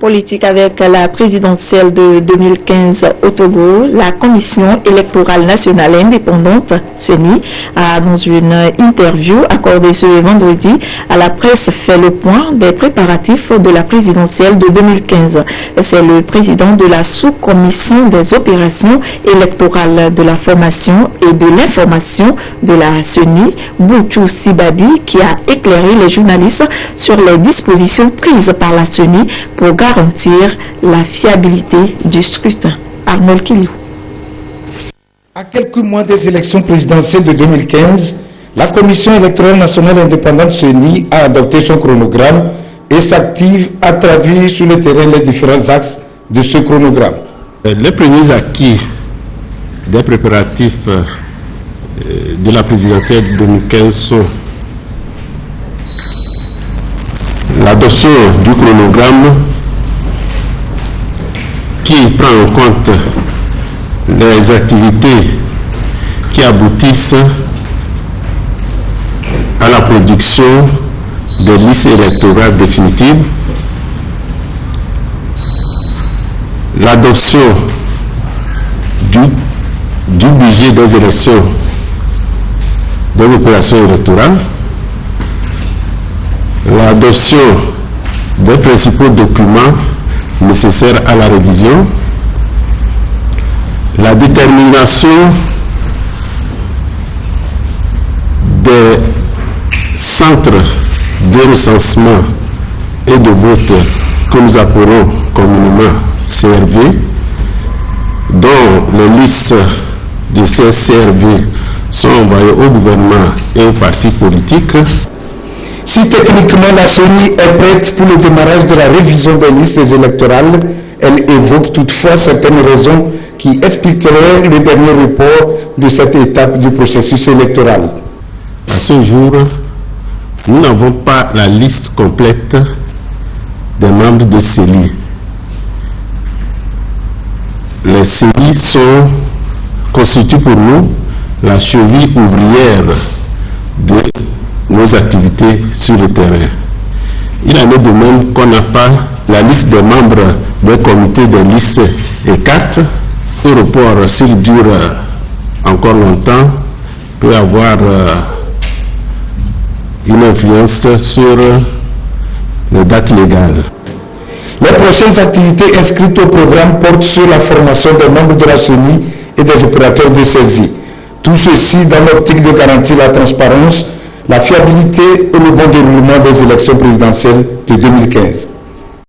Politique avec la présidentielle de 2015 au Togo, la Commission électorale nationale indépendante, CENI, a dans une interview accordée ce vendredi à la presse fait le point des préparatifs de la présidentielle de 2015. C'est le président de la sous-commission des opérations électorales de la formation et de l'information de la CENI, Bouchou Sibadi, qui a éclairé les journalistes sur les dispositions prises par la CENI pour garantir la fiabilité du scrutin. Arnold Kiliou. À quelques mois des élections présidentielles de 2015, la Commission électorale nationale indépendante CENI a adopté son chronogramme et s'active à traduire sur le terrain les différents axes de ce chronogramme. Les premiers acquis des préparatifs de la présidentielle 2015 sont l'adoption du chronogramme qui prend en compte les activités qui aboutissent à la production des listes électorales définitives, l'adoption du budget des élections des opérations électorales, l'adoption des principaux documents nécessaires à la révision, la détermination des centres de recensement et de vote que nous appelons communément CRV, dont les listes de ces CRV sont envoyées au gouvernement et aux partis politiques. Si techniquement la CENI est prête pour le démarrage de la révision des listes électorales, elle évoque toutefois certaines raisons qui expliqueraient le dernier report de cette étape du processus électoral. À ce jour, nous n'avons pas la liste complète des membres de CENI. Les CENI constituent pour nous la cheville ouvrière de nos activités sur le terrain. Il en est de même qu'on n'a pas la liste des membres des comités des listes et cartes. Le report, s'il dure encore longtemps, peut avoir une influence sur les dates légales. Les prochaines activités inscrites au programme portent sur la formation des membres de la CENI et des opérateurs de saisie. Tout ceci dans l'optique de garantir la transparence, la fiabilité et le bon déroulement des élections présidentielles de 2015.